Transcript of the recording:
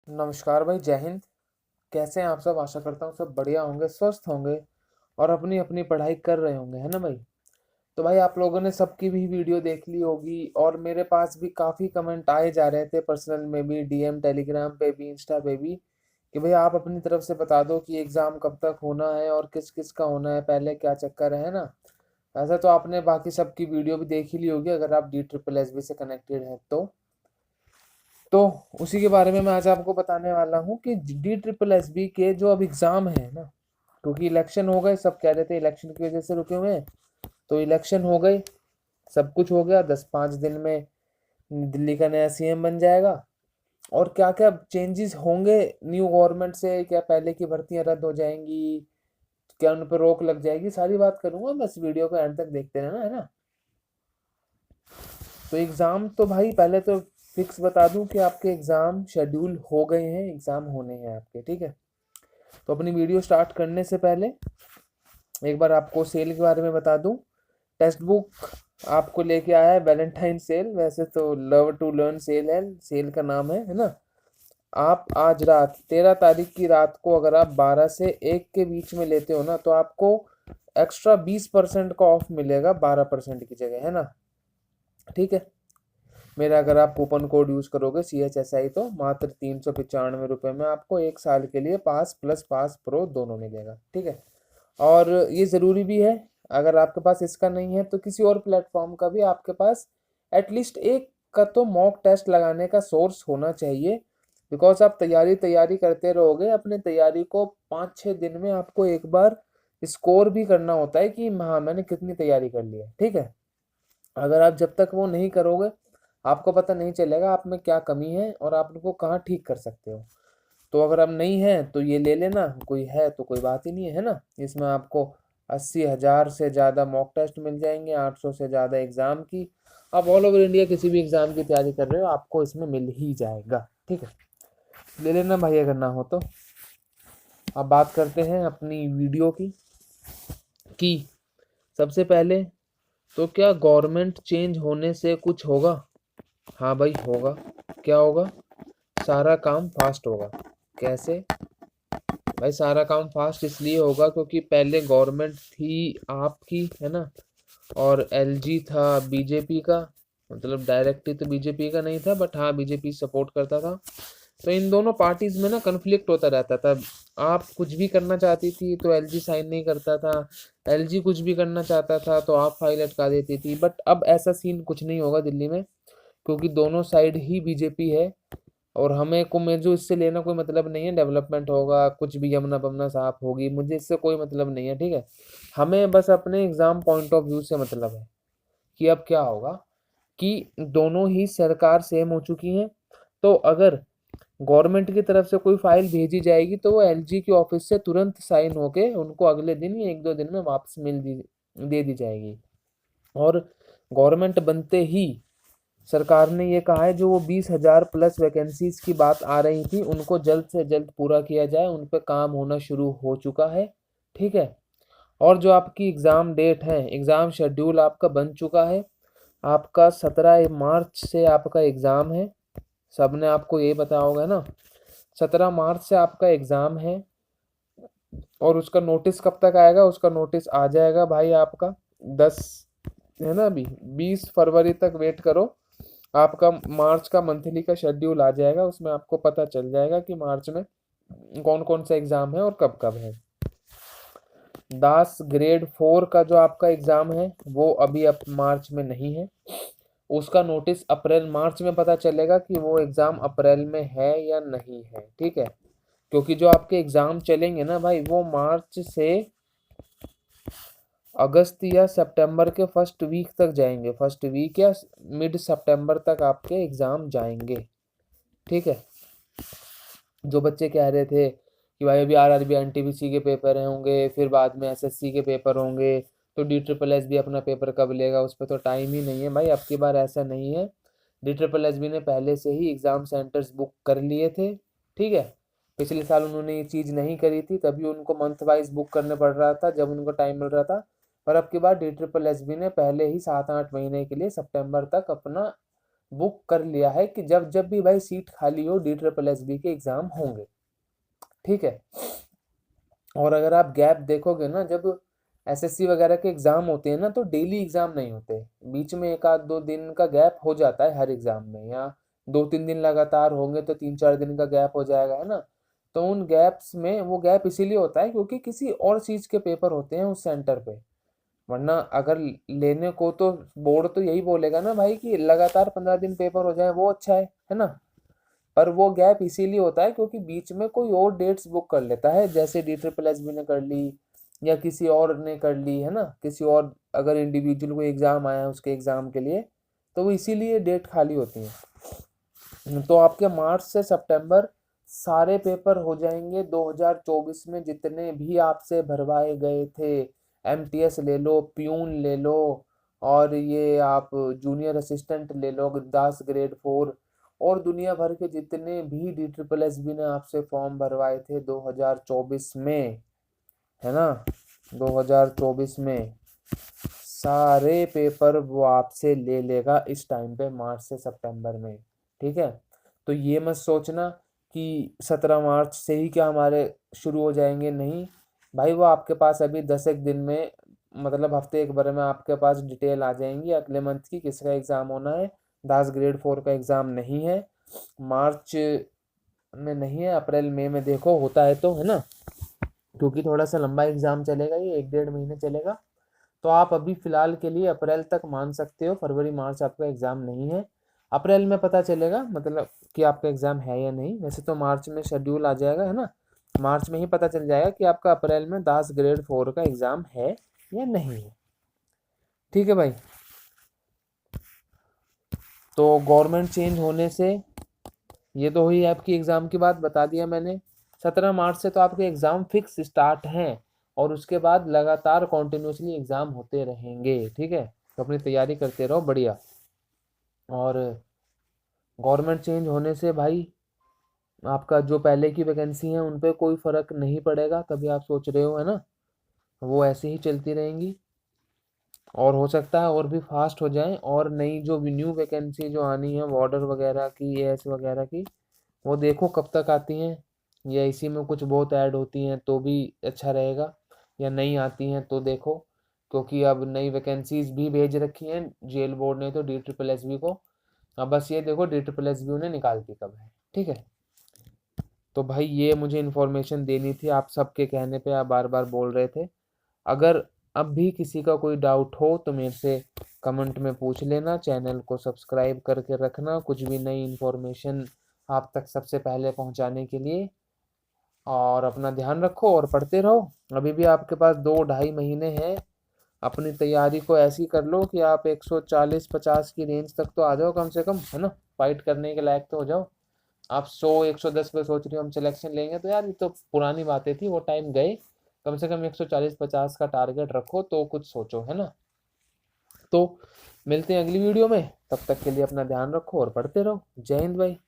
नमस्कार भाई, जय हिंद। कैसे हैं आप सब? आशा करता हूँ सब बढ़िया होंगे, स्वस्थ होंगे और अपनी अपनी पढ़ाई कर रहे होंगे, है ना भाई। तो भाई आप लोगों ने सबकी भी वीडियो देख ली होगी और मेरे पास भी काफ़ी कमेंट आए जा रहे थे, पर्सनल में भी, डीएम, टेलीग्राम पे भी, इंस्टा पे भी, कि भाई आप अपनी तरफ से बता दो कि एग्ज़ाम कब तक होना है और किस किस का होना है, पहले क्या चक्कर है ना। ऐसा तो आपने बाकी सबकी वीडियो भी देख ही ली होगी अगर आप DSSB से कनेक्टेड हैं तो उसी के बारे में मैं आज आपको बताने वाला हूँ कि DSSB के जो अब एग्ज़ाम है ना, क्योंकि इलेक्शन हो गए, सब कह रहे थे इलेक्शन की वजह से रुके हुए हैं। तो इलेक्शन हो गए, सब कुछ हो गया, 10-5 दिन में दिल्ली का नया सीएम बन जाएगा। और क्या क्या चेंजेस होंगे न्यू गवर्नमेंट से, क्या पहले की भर्तियां रद्द हो जाएंगी, क्या उन पर रोक लग जाएगी, सारी बात करूंगा। बस वीडियो को एंड तक देखते रहना, है ना। तो एग्ज़ाम तो भाई पहले तो फिक्स बता दूं कि आपके एग्ज़ाम शेड्यूल हो गए हैं, एग्ज़ाम होने हैं आपके, ठीक है। तो अपनी वीडियो स्टार्ट करने से पहले एक बार आपको सेल के बारे में बता दूं। टेक्स्ट बुक आपको लेके आया है वैलेंटाइन सेल, वैसे तो लव टू लर्न सेल है, सेल का नाम है ना। आप आज रात 13 तारीख की रात को अगर आप 12 से 1 के बीच में लेते हो ना, तो आपको एक्स्ट्रा 20% का ऑफ मिलेगा 12% की जगह, है ना। ठीक है। मेरा अगर आप कूपन कोड यूज़ करोगे CHSI, तो मात्र 395 रुपये में आपको 1 साल के लिए पास प्लस पास प्रो दोनों मिलेगा, ठीक है। और ये ज़रूरी भी है, अगर आपके पास इसका नहीं है तो किसी और प्लेटफॉर्म का भी आपके पास एटलीस्ट एक का तो मॉक टेस्ट लगाने का सोर्स होना चाहिए। बिकॉज आप तैयारी तैयारी करते रहोगे, अपने तैयारी को 5-6 दिन में आपको एक बार स्कोर भी करना होता है कि हाँ मैंने कितनी तैयारी कर ली है, ठीक है। अगर आप जब तक वो नहीं करोगे, आपको पता नहीं चलेगा आप में क्या कमी है और आप उनको कहाँ ठीक कर सकते हो। तो अगर अब नहीं है तो ये ले लेना, कोई है तो कोई बात ही नहीं है ना। इसमें आपको 80,000 से ज़्यादा मॉक टेस्ट मिल जाएंगे, 800 से ज़्यादा एग्ज़ाम की। आप ऑल ओवर इंडिया किसी भी एग्ज़ाम की तैयारी कर रहे हो, आपको इसमें मिल ही जाएगा, ठीक है। ले लेना भाई अगर ना हो तो। अब बात करते हैं अपनी वीडियो की कि सबसे पहले तो क्या गवर्नमेंट चेंज होने से कुछ होगा? हाँ भाई होगा। क्या होगा? सारा काम फास्ट होगा। कैसे भाई? सारा काम फास्ट इसलिए होगा क्योंकि पहले गवर्नमेंट थी आपकी, है ना, और एलजी था बीजेपी का। मतलब डायरेक्टली तो बीजेपी का नहीं था, बट हाँ बीजेपी सपोर्ट करता था। तो इन दोनों पार्टीज में ना कन्फ्लिक्ट होता रहता था। आप कुछ भी करना चाहती थी तो एलजी साइन नहीं करता था, एलजी कुछ भी करना चाहता था तो आप फाइल अटका देती थी। बट अब ऐसा सीन कुछ नहीं होगा दिल्ली में, क्योंकि दोनों साइड ही बीजेपी है। और हमें को मुझे इससे लेना कोई मतलब नहीं है, डेवलपमेंट होगा कुछ भी, यमुना बमना साफ होगी, मुझे इससे कोई मतलब नहीं है, ठीक है। हमें बस अपने एग्जाम पॉइंट ऑफ व्यू से मतलब है कि अब क्या होगा कि दोनों ही सरकार सेम हो चुकी हैं। तो अगर गवर्नमेंट की तरफ से कोई फाइल भेजी जाएगी तो वो एलजी के ऑफिस से तुरंत साइन होके उनको अगले दिन या 1-2 दिन में वापस दे दी जाएगी। और गवर्नमेंट बनते ही सरकार ने ये कहा है जो वो 20,000 प्लस वैकेंसीज की बात आ रही थी उनको जल्द से जल्द पूरा किया जाए, उन पर काम होना शुरू हो चुका है, ठीक है। और जो आपकी एग्ज़ाम डेट है, एग्ज़ाम शेड्यूल आपका बन चुका है। आपका 17 मार्च से आपका एग्ज़ाम है, सब ने आपको ये बताया होगा ना। 17 मार्च से आपका एग्ज़ाम है और उसका नोटिस कब तक आएगा? उसका नोटिस आ जाएगा भाई आपका 10, है ना, अभी 20 फरवरी तक वेट करो। आपका मार्च का मंथली का शेड्यूल आ जाएगा, उसमें आपको पता चल जाएगा कि मार्च में कौन कौन सा एग्ज़ाम है और कब कब है। दास ग्रेड 4 का जो आपका एग्ज़ाम है वो अभी अब मार्च में नहीं है, उसका नोटिस अप्रैल मार्च में पता चलेगा कि वो एग्ज़ाम अप्रैल में है या नहीं है, ठीक है। क्योंकि जो आपके एग्ज़ाम चलेंगे ना भाई, वो मार्च से अगस्त या सितंबर के फर्स्ट वीक तक जाएंगे, फर्स्ट वीक या मिड सितंबर तक आपके एग्ज़ाम जाएंगे, ठीक है। जो बच्चे कह रहे थे कि भाई अभी आरआरबी एनटीपीसी के पेपर होंगे, फिर बाद में एसएससी के पेपर होंगे, तो DSSS भी अपना पेपर कब लेगा, उस पर तो टाइम ही नहीं है भाई। अब की बार ऐसा नहीं है, DSSS ने पहले से ही एग्ज़ाम सेंटर्स बुक कर लिए थे, ठीक है। पिछले साल उन्होंने ये चीज़ नहीं करी थी, तभी उनको मंथ वाइज बुक करने पड़ रहा था जब उनको टाइम मिल रहा था। पर अब की बार DSSS ने पहले ही 7-8 महीने के लिए सितंबर तक अपना बुक कर लिया है कि जब जब भी भाई सीट खाली हो DSSB के एग्जाम होंगे, ठीक है। और अगर आप गैप देखोगे ना, जब SSC वगैरह के एग्जाम होते हैं ना तो डेली एग्जाम नहीं होते, बीच में 1-2 दिन का गैप हो जाता है हर एग्जाम में, या 2-3 दिन लगातार होंगे तो 3-4 दिन का गैप हो जाएगा, है ना। तो उन गैप्स में, वो गैप इसीलिए होता है क्योंकि किसी और चीज के पेपर होते हैं उस सेंटर पे। वरना अगर लेने को तो बोर्ड तो यही बोलेगा ना भाई कि लगातार 15 दिन पेपर हो जाए, वो अच्छा है ना। पर वो गैप इसीलिए होता है क्योंकि बीच में कोई और डेट्स बुक कर लेता है, जैसे DSSB ने कर ली या किसी और ने कर ली, है ना। किसी और अगर इंडिविजुअल को एग्जाम आया है उसके एग्जाम के लिए, तो वो इसीलिए डेट खाली होती है। तो आपके मार्च से सितंबर सारे पेपर हो जाएंगे 2024 में, जितने भी आपसे भरवाए गए थे। MTS ले लो, प्यून ले लो, और ये आप जूनियर असिस्टेंट ले लो, दास ग्रेड 4, और दुनिया भर के जितने भी DSSB ने आपसे फॉर्म भरवाए थे 2024 में, है ना, 2024 में सारे पेपर वो आपसे ले लेगा इस टाइम पे, मार्च से सितंबर में, ठीक है। तो ये मत सोचना कि 17 मार्च से ही क्या हमारे शुरू हो जाएंगे, नहीं भाई, वो आपके पास अभी 10 एक दिन में, मतलब हफ्ते एक भर में आपके पास डिटेल आ जाएंगी अगले मंथ की, किसका एग्ज़ाम होना है। दास ग्रेड 4 का एग्ज़ाम नहीं है, मार्च में नहीं है, अप्रैल मई में देखो होता है तो, है ना, क्योंकि थोड़ा सा लंबा एग्ज़ाम चलेगा, ये 1-1.5 महीने चलेगा। तो आप अभी फ़िलहाल के लिए अप्रैल तक मान सकते हो, फरवरी मार्च आपका एग्ज़ाम नहीं है। अप्रैल में पता चलेगा मतलब कि आपका एग्ज़ाम है या नहीं, वैसे तो मार्च में शेड्यूल आ जाएगा, है ना। मार्च में ही पता चल जाएगा कि आपका अप्रैल में दास ग्रेड 4 का एग्ज़ाम है या नहीं है, ठीक है भाई। तो गवर्नमेंट चेंज होने से, ये तो हुई आपकी एग्ज़ाम की बात, बता दिया मैंने। 17 मार्च से तो आपके एग्ज़ाम फिक्स स्टार्ट हैं, और उसके बाद लगातार कॉन्टिन्यूसली एग्ज़ाम होते रहेंगे, ठीक है। तो अपनी तैयारी करते रहो, बढ़िया। और गवर्नमेंट चेंज होने से भाई आपका जो पहले की वैकेंसी है उन पे कोई फ़र्क नहीं पड़ेगा, तभी आप सोच रहे हो, है ना, वो ऐसे ही चलती रहेंगी, और हो सकता है और भी फास्ट हो जाएं, और नई जो न्यू वैकेंसी जो आनी है बॉर्डर वगैरह की, AS वगैरह की, वो देखो कब तक आती हैं, या इसी में कुछ बहुत ऐड होती हैं तो भी अच्छा रहेगा, या नहीं आती हैं तो देखो, क्योंकि अब नई वैकेंसीज भी भेज रखी हैं जेल बोर्ड ने तो DSSB को। अब बस ये देखो DSSB उन्हें निकालती कब है, ठीक है। तो भाई ये मुझे इन्फॉर्मेशन देनी थी, आप सबके कहने पे आप बार बार बोल रहे थे। अगर अब भी किसी का कोई डाउट हो तो मेरे से कमेंट में पूछ लेना, चैनल को सब्सक्राइब करके रखना कुछ भी नई इन्फॉर्मेशन आप तक सबसे पहले पहुंचाने के लिए। और अपना ध्यान रखो और पढ़ते रहो, अभी भी आपके पास 2-2.5 महीने हैं। अपनी तैयारी को ऐसी कर लो कि आप 140-50 की रेंज तक तो आ जाओ कम से कम, है ना, फाइट करने के लायक तो हो जाओ। आप 100-110 पे सोच रहे हो हम सिलेक्शन लेंगे, तो यार ये तो पुरानी बातें थी, वो टाइम गए। कम से कम 140-50 का टारगेट रखो तो कुछ सोचो, है ना। तो मिलते हैं अगली वीडियो में, तब तक के लिए अपना ध्यान रखो और पढ़ते रहो। जय हिंद भाई।